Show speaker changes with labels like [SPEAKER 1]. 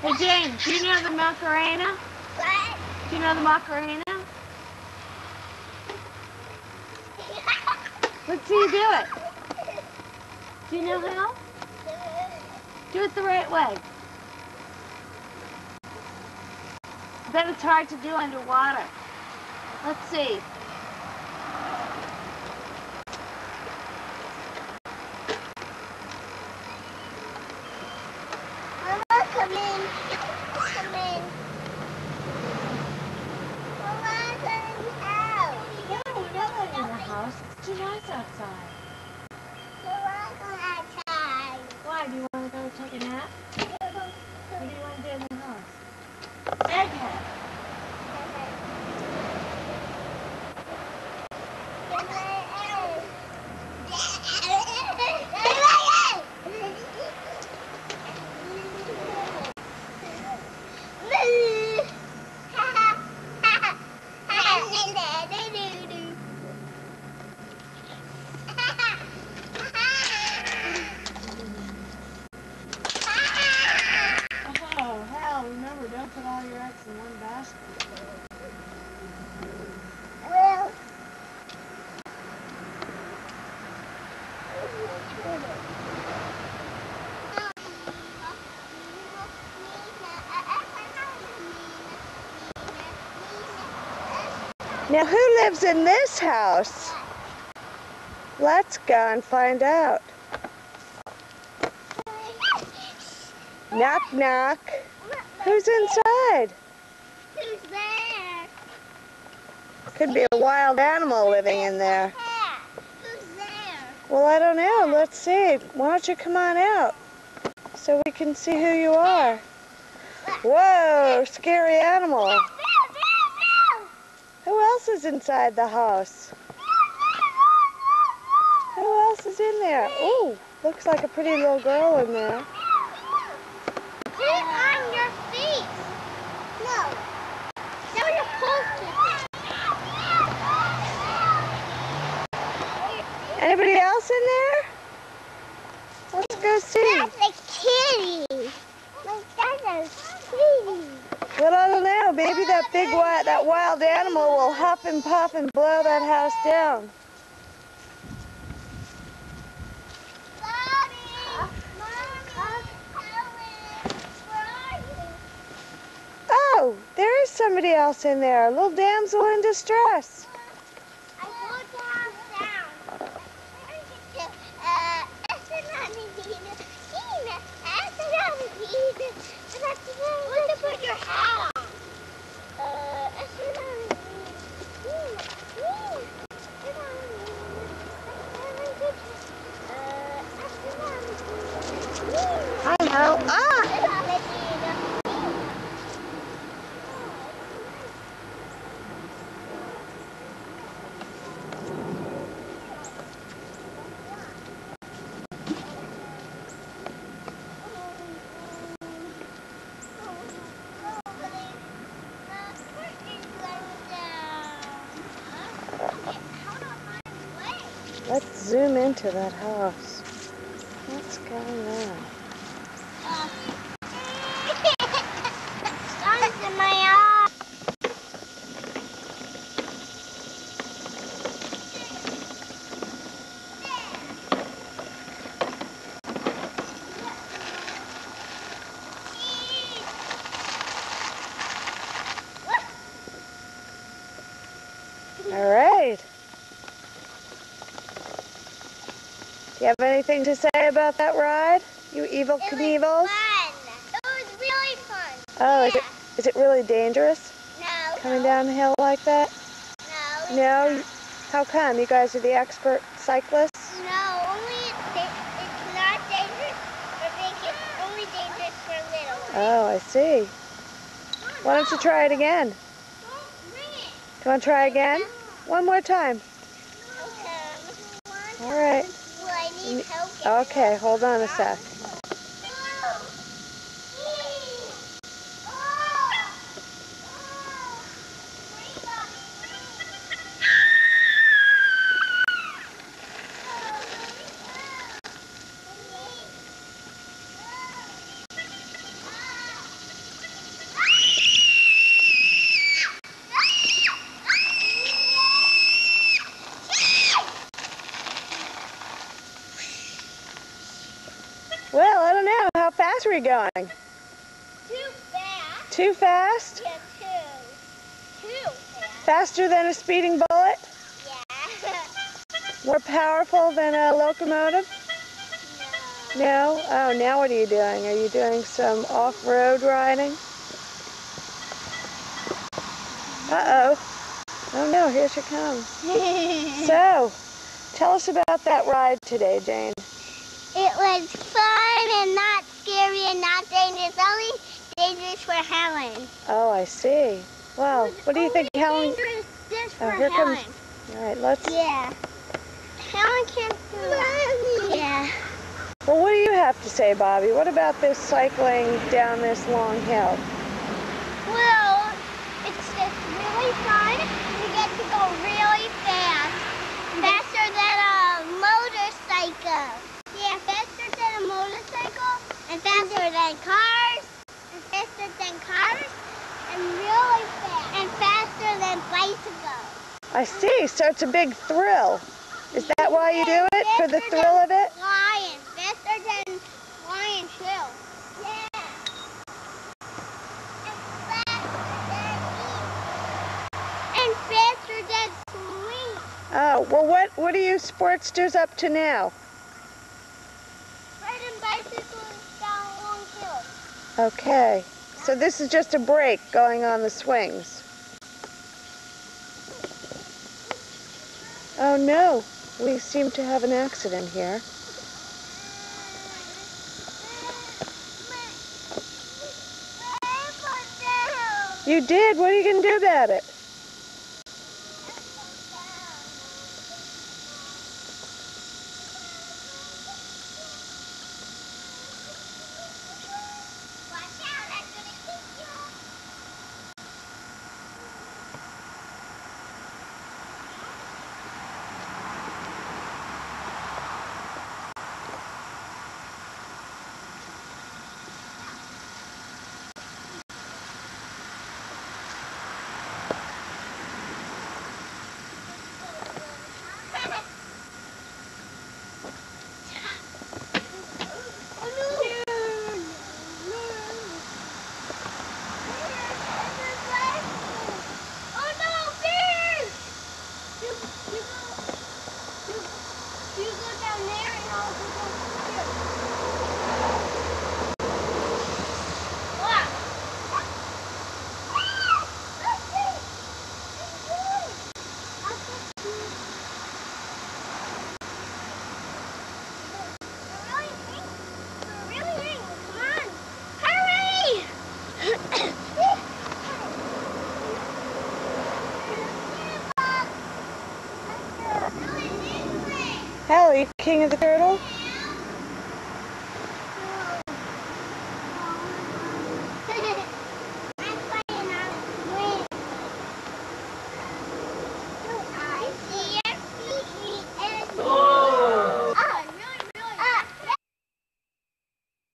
[SPEAKER 1] Hey Jane, do you know the Macarena?
[SPEAKER 2] What?
[SPEAKER 1] Do you know the Macarena? Let's see you do it. Do you know how? Do it the right way. I bet it's hard to do underwater. Let's see.
[SPEAKER 2] Mama, come in. Come in. Mama, come out.
[SPEAKER 1] No, we're not going in the house. It's too nice outside.
[SPEAKER 2] Mama, come outside.
[SPEAKER 1] Why? Do you want to go take a nap? What do you want to do in the house? Egghead. Oh, hell, remember, don't put all your eggs in one basket.
[SPEAKER 2] Well,
[SPEAKER 3] Now, who lives in this house? Let's go and find out. Knock, knock. Who's inside?
[SPEAKER 2] who's there?
[SPEAKER 3] Could be a wild animal living in there.
[SPEAKER 2] Who's there?
[SPEAKER 3] Well, I don't know. Let's see. Why don't you come on out so we can see who you are? Whoa, scary animal. Who else is inside the house? Who else is in there? Ooh, looks like a pretty little girl in there.
[SPEAKER 2] Sit on your feet. No. No, you're supposed to.
[SPEAKER 3] Anybody else in there? Let's go see.
[SPEAKER 2] That's a kitty. Like, that's a kitty.
[SPEAKER 3] Well, I don't know. Maybe that wild animal will huff and puff and blow that house down. Oh, there is somebody else in there. A little damsel in distress.
[SPEAKER 2] Put your hat on.
[SPEAKER 3] I know. Ah! Let's zoom into that house. What's going on?
[SPEAKER 2] Sun's in my eye.
[SPEAKER 3] All right. Do you have anything to say about that ride? You evil Knievel's?
[SPEAKER 2] It was really fun.
[SPEAKER 3] Oh,
[SPEAKER 2] Yeah.
[SPEAKER 3] is it really dangerous
[SPEAKER 2] No.
[SPEAKER 3] coming down the hill like that?
[SPEAKER 2] No.
[SPEAKER 3] No? How come? You guys are the expert cyclists?
[SPEAKER 2] No, it's not dangerous for big kids. It's only dangerous for little ones.
[SPEAKER 3] Oh, I see. Why don't you try it again? Do
[SPEAKER 2] Bring it.
[SPEAKER 3] you want to try again? One more time.
[SPEAKER 2] Okay.
[SPEAKER 3] All right.
[SPEAKER 2] Well, I need help.
[SPEAKER 3] Okay, hold on a sec. we going?
[SPEAKER 2] Too fast.
[SPEAKER 3] Too fast?
[SPEAKER 2] Yeah, too fast.
[SPEAKER 3] Faster than a speeding bullet?
[SPEAKER 2] Yeah.
[SPEAKER 3] More powerful than a locomotive?
[SPEAKER 2] No.
[SPEAKER 3] No? Oh, now what are you doing? Are you doing some off-road riding? Uh-oh. Oh no, here she comes. So, tell us about that ride today, Jane.
[SPEAKER 2] It was fun and not scary and not dangerous. Only dangerous for Helen.
[SPEAKER 3] Oh, I see. Well, what do you think, Helen?
[SPEAKER 2] Dangerous just for
[SPEAKER 3] Oh, here
[SPEAKER 2] Helen.
[SPEAKER 3] comes. All right, let's.
[SPEAKER 2] Yeah. Helen can't do it. Yeah.
[SPEAKER 3] Well, what do you have to say, Bobby? What about this cycling down this long hill?
[SPEAKER 2] Well, it's just really fun. You get to go really fast. Faster than a motorcycle. Yeah, faster than a motorcycle. And faster than cars. And faster than cars. And really fast. And faster than bicycles.
[SPEAKER 3] I see. So it's a big thrill. Is that why you do it? For the thrill of it?
[SPEAKER 2] Lion. Faster than lion too. Yeah. And faster than swing.
[SPEAKER 3] Oh, well, what are you sportsters up to now?
[SPEAKER 2] Riding bicycles down long hills.
[SPEAKER 3] Okay. So this is just a break going on the swings. Oh no, we seem to have an accident here. You did? What are you going to do about it?